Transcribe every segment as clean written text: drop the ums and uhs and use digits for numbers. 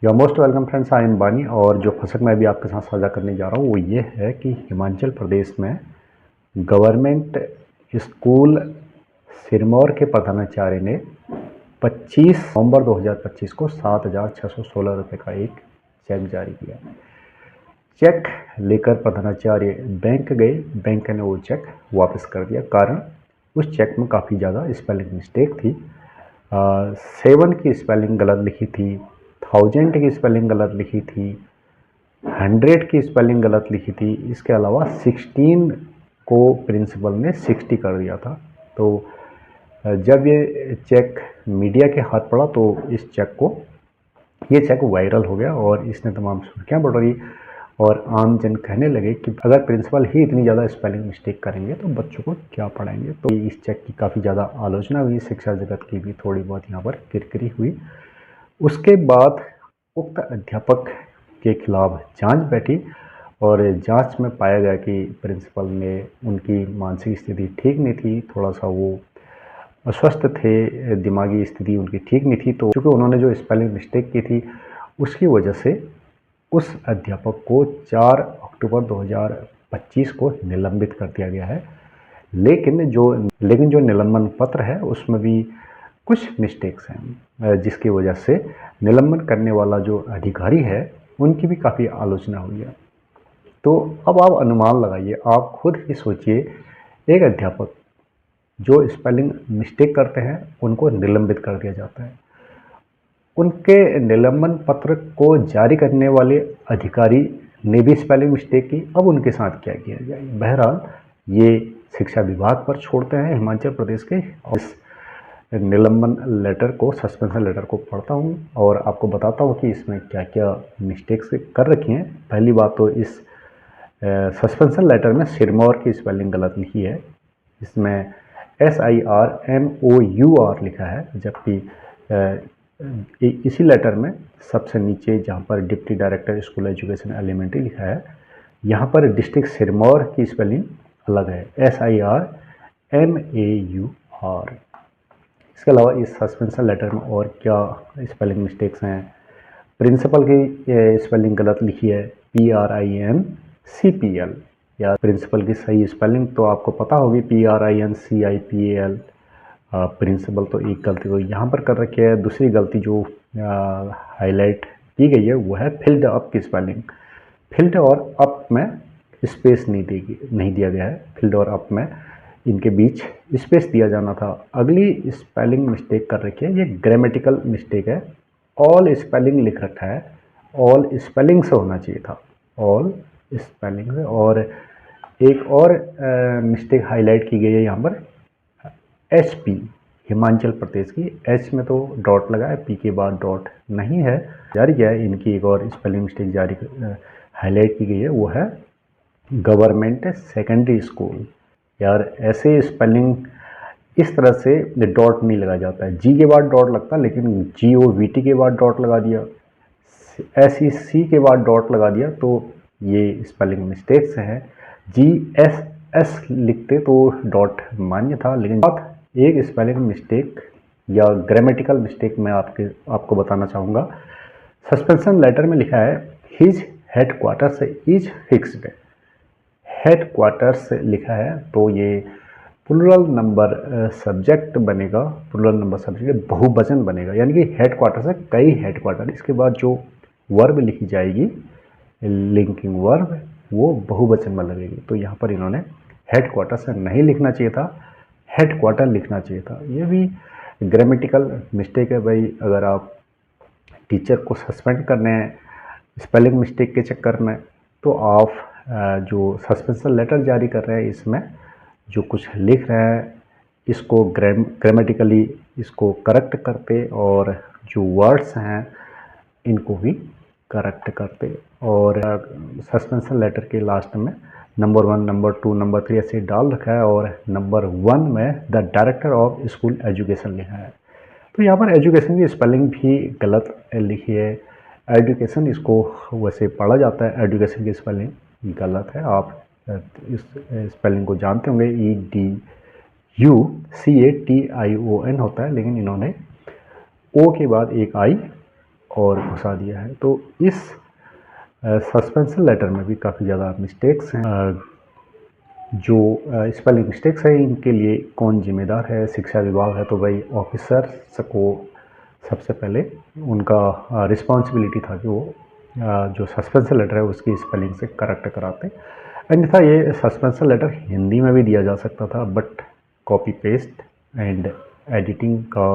You are most welcome friends, I am Bani. और जो फसक मैं अभी आपके साथ साझा करने जा रहा हूँ वो ये है कि हिमाचल प्रदेश में गवर्नमेंट स्कूल सिरमौर के प्रधानाचार्य ने 25 नवंबर 2025 को 7,616 रुपये का एक चेक जारी किया। चेक लेकर प्रधानाचार्य बैंक गए, बैंक ने वो चेक वापस कर दिया। कारण उस चेक में काफ़ी ज़्यादा स्पेलिंग मिस्टेक थी। 7 की स्पेलिंग गलत लिखी थी, 1000 की स्पेलिंग गलत लिखी थी, 100 की स्पेलिंग गलत लिखी थी। इसके अलावा 16 को प्रिंसिपल ने 60 कर दिया था। तो जब ये चेक मीडिया के हाथ पड़ा तो ये चेक वायरल हो गया और इसने तमाम सुर्खियां बढ़ रही और आम जन कहने लगे कि अगर प्रिंसिपल ही इतनी ज़्यादा स्पेलिंग मिस्टेक करेंगे तो बच्चों को क्या पढ़ाएंगे। तो इस चेक की काफ़ी ज़्यादा आलोचना हुई, शिक्षा जगत की भी थोड़ी बहुत यहाँ पर किरकिरी हुई। उसके बाद उक्त अध्यापक के खिलाफ जांच बैठी और जांच में पाया गया कि प्रिंसिपल ने उनकी मानसिक स्थिति ठीक नहीं थी, थोड़ा सा वो अस्वस्थ थे, दिमागी स्थिति उनकी ठीक नहीं थी। तो चूँकि उन्होंने जो स्पेलिंग मिस्टेक की थी उसकी वजह से उस अध्यापक को 4 अक्टूबर 2025 को निलंबित कर दिया गया है। लेकिन जो निलंबन पत्र है उसमें भी कुछ मिस्टेक्स हैं, जिसकी वजह से निलंबन करने वाला जो अधिकारी है उनकी भी काफ़ी आलोचना हुई है। तो अब आप अनुमान लगाइए, आप खुद ही सोचिए, एक अध्यापक जो स्पेलिंग मिस्टेक करते हैं उनको निलंबित कर दिया जाता है। उनके निलंबन पत्र को जारी करने वाले अधिकारी ने भी स्पेलिंग मिस्टेक की। अब उनके साथ क्या किया जाए। बहरहाल ये शिक्षा विभाग पर छोड़ते हैं हिमाचल प्रदेश के। इस निलंबन लेटर को, सस्पेंशन लेटर को पढ़ता हूँ और आपको बताता हूँ कि इसमें क्या क्या मिस्टेक्स कर रखी हैं। पहली बात तो इस सस्पेंशन लेटर में सिरमौर की स्पेलिंग गलत लिखी है। इसमें SIRMOUR लिखा है, जबकि इसी लेटर में सबसे नीचे जहाँ पर deputy director school education elementary लिखा है, यहाँ पर डिस्ट्रिक्ट सिरमौर की स्पेलिंग अलग है, SIRMAUR। इसके अलावा इस सस्पेंशन लेटर में और क्या स्पेलिंग मिस्टेक्स हैं। प्रिंसिपल की स्पेलिंग गलत लिखी है, PRINCPL। या प्रिंसिपल की सही स्पेलिंग तो आपको पता होगी, PRINCIPAL। प्रिंसिपल तो एक गलती तो यहाँ पर कर रखी है। दूसरी गलती जो हाईलाइट की गई है वो है फिल्ड अप की स्पेलिंग। फिल्ड और अप में स्पेस नहीं दिया गया है। फिल्ड और अप में इनके बीच स्पेस दिया जाना था। अगली स्पेलिंग मिस्टेक कर रखी है, ये ग्रामेटिकल मिस्टेक है। ऑल स्पेलिंग लिख रखा है, ऑल स्पेलिंग से होना चाहिए था, ऑल स्पेलिंग से। और एक और मिस्टेक हाईलाइट की गई है यहाँ पर, HP हिमाचल प्रदेश की। H में तो डॉट लगा है, P के बाद डॉट नहीं है। जारी किया है, इनकी एक और स्पेलिंग मिस्टेक जारी हाईलाइट की गई है, वो है गवर्नमेंट सेकेंडरी स्कूल। यार ऐसे स्पेलिंग इस तरह से डॉट नहीं लगा जाता है। G के बाद डॉट लगता है, लेकिन GOVT के बाद डॉट लगा दिया, SEC के बाद डॉट लगा दिया, तो ये स्पेलिंग मिस्टेक्स हैं। GSS लिखते तो डॉट मान्य था। लेकिन एक स्पेलिंग मिस्टेक या ग्रामेटिकल मिस्टेक मैं आपको बताना चाहूँगा। सस्पेंशन लेटर में लिखा है his headquarters is fixed. Headquarters लिखा है तो ये प्लूरल नंबर सब्जेक्ट बनेगा, प्लूरल नंबर सब्जेक्ट बहुवचन बनेगा, यानी कि हेडक्वार्टर से कई हेडक्वार्टर। इसके बाद जो वर्ब लिखी जाएगी, लिंकिंग वर्ब, वो बहुवचन में लगेगी। तो यहाँ पर इन्होंने हेडक्वार्टर से नहीं लिखना चाहिए था, हेडक्वार्टर लिखना चाहिए था। ये भी ग्रामेटिकल मिस्टेक है भाई। अगर आप टीचर को सस्पेंड करने हैं स्पेलिंग मिस्टेक के चक्कर में, तो आप जो सस्पेंशन लेटर जारी कर रहे हैं इसमें जो कुछ लिख रहे हैं इसको ग्रामेटिकली इसको करेक्ट करते और जो वर्ड्स हैं इनको भी करेक्ट करते। और सस्पेंशन लेटर के लास्ट में नंबर 1, नंबर 2, नंबर 3 ऐसे डाल रखा है और नंबर 1 में the director of school education लिखा है। तो यहाँ पर एजुकेशन की स्पेलिंग भी गलत लिखी है। एजुकेशन इसको वैसे पढ़ा जाता है, एजुकेशन की स्पेलिंग गलत है। आप इस स्पेलिंग को जानते होंगे, EDUCATION होता है, लेकिन इन्होंने O के बाद एक I और घुसा दिया है। तो इस सस्पेंशन लेटर में भी काफ़ी ज़्यादा मिस्टेक्स हैं। जो स्पेलिंग मिस्टेक्स है इनके लिए कौन जिम्मेदार है? शिक्षा विभाग है, तो भाई ऑफिसर्स को सबसे पहले उनका रिस्पॉन्सिबिलिटी था कि वो जो सस्पेंशन लेटर है उसकी स्पेलिंग से करेक्ट कराते। अन्यथा ये सस्पेंशन लेटर हिंदी में भी दिया जा सकता था, but copy paste and editing का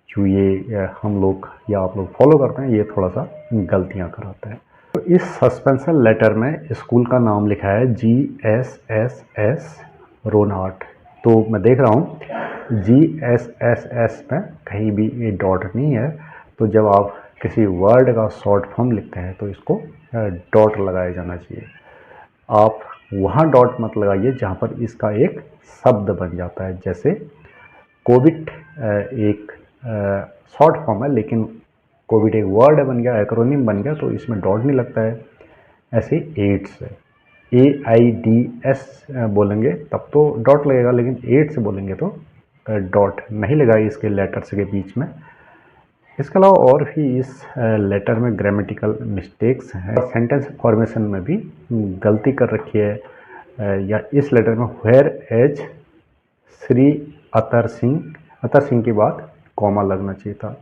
जो ये हम लोग या आप लोग फॉलो करते हैं, ये थोड़ा सा गलतियाँ कराता है। तो इस सस्पेंशन लेटर में स्कूल का नाम लिखा है GSSS रोनहाट। तो मैं देख रहा हूँ GSSS में कहीं भी ये डॉट नहीं है। तो जब आप किसी वर्ड का शॉर्ट फॉर्म लिखते हैं तो इसको डॉट लगाया जाना चाहिए। आप वहाँ डॉट मत लगाइए जहाँ पर इसका एक शब्द बन जाता है। जैसे कोविड एक शॉर्ट फॉर्म है, लेकिन कोविड एक वर्ड बन गया, एक्रोनिम बन गया, तो इसमें डॉट नहीं लगता है। ऐसे एड्स AIDS बोलेंगे तब तो डॉट लगेगा, लेकिन एड्स बोलेंगे तो डॉट नहीं लगाई इसके लेटर्स के बीच में। इसके अलावा और भी इस लेटर में ग्रामेटिकल मिस्टेक्स हैं। सेंटेंस फॉर्मेशन में भी गलती कर रखी है। या इस लेटर में वेयर एज श्री अतर सिंह के बाद कॉमा लगना चाहिए था,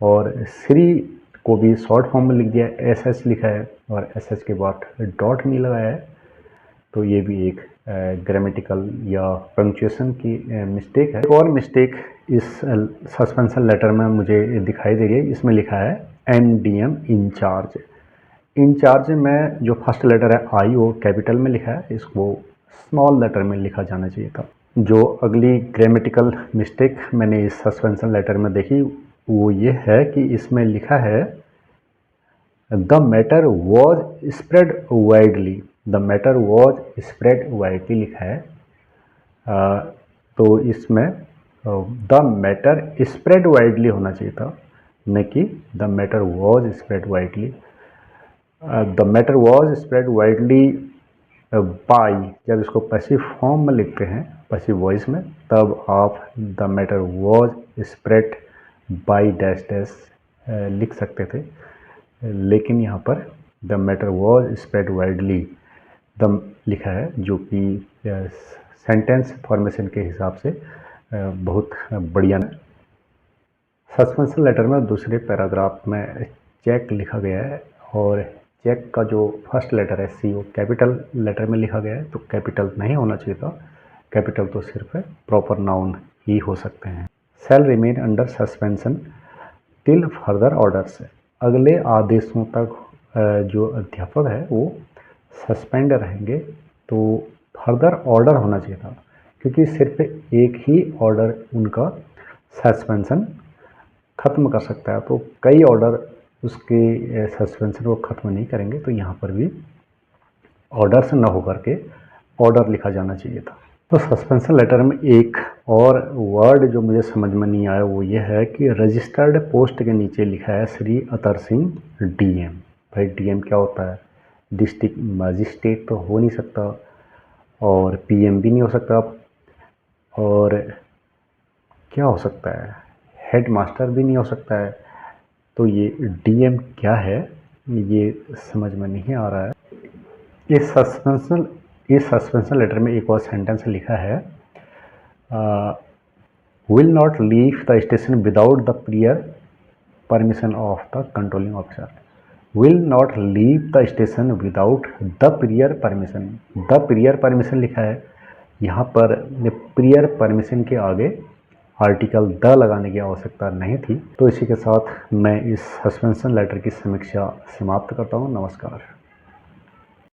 और श्री को भी शॉर्ट फॉर्म में लिख दिया, SS लिखा है और SS के बाद डॉट नहीं लगाया है। तो ये भी एक ग्रामेटिकल या पंक्चुएशन की मिस्टेक है। एक और मिस्टेक इस सस्पेंशन लेटर में मुझे दिखाई दे रही है। इसमें लिखा है NDM इंचार्ज। इंचार्ज में जो फर्स्ट लेटर है I वो कैपिटल में लिखा है, इसको स्मॉल लेटर में लिखा जाना चाहिए था। जो अगली ग्रामेटिकल मिस्टेक मैंने इस सस्पेंशन लेटर में देखी वो ये है कि इसमें लिखा है the matter was spread widely. The matter was spread widely लिखा है। तो इसमें द मैटर स्प्रेड वाइडली होना चाहिए था, न कि the matter was spread widely. The matter was spread widely by, जब इसको पैसिव फॉर्म में लिखते हैं, पैसिव वॉइस में, तब आप the matter was spread by dash dash लिख सकते थे। लेकिन यहाँ पर the matter was spread widely the लिखा है, जो कि सेंटेंस फॉर्मेशन के हिसाब से बहुत बढ़िया है। सस्पेंशन लेटर में दूसरे पैराग्राफ में चेक लिखा गया है, और चेक का जो फर्स्ट लेटर है C वो कैपिटल लेटर में लिखा गया है, तो कैपिटल नहीं होना चाहिए था। कैपिटल तो सिर्फ प्रॉपर नाउन ही हो सकते हैं। Shall remain under suspension till further orders. अगले आदेशों तक जो अध्यापक है वो सस्पेंड रहेंगे, तो फर्दर ऑर्डर होना चाहिए था, क्योंकि सिर्फ एक ही ऑर्डर उनका सस्पेंशन ख़त्म कर सकता है। तो कई ऑर्डर उसके सस्पेंशन को ख़त्म नहीं करेंगे, तो यहाँ पर भी ऑर्डर से न होकर के ऑर्डर लिखा जाना चाहिए था। तो सस्पेंशन लेटर में एक और वर्ड जो मुझे समझ में नहीं आया वो ये है कि रजिस्टर्ड पोस्ट के नीचे लिखा है श्री अतर सिंह DM। भाई DM क्या होता है? डिस्ट्रिक्ट मजिस्ट्रेट तो हो नहीं सकता, और PM भी नहीं हो सकता, और क्या हो सकता है? हेड मास्टर भी नहीं हो सकता है। तो ये DM क्या है, ये समझ में नहीं आ रहा है। इस सस्पेंशन लेटर में एक और सेंटेंस लिखा है will not leave the station without the prior permission of the controlling officer. Will not leave the station without the prior permission. The prior permission लिखा है, यहाँ पर प्रियर परमिशन के आगे आर्टिकल द लगाने की आवश्यकता नहीं थी। तो इसी के साथ मैं इस सस्पेंशन लेटर की समीक्षा समाप्त करता हूँ। नमस्कार।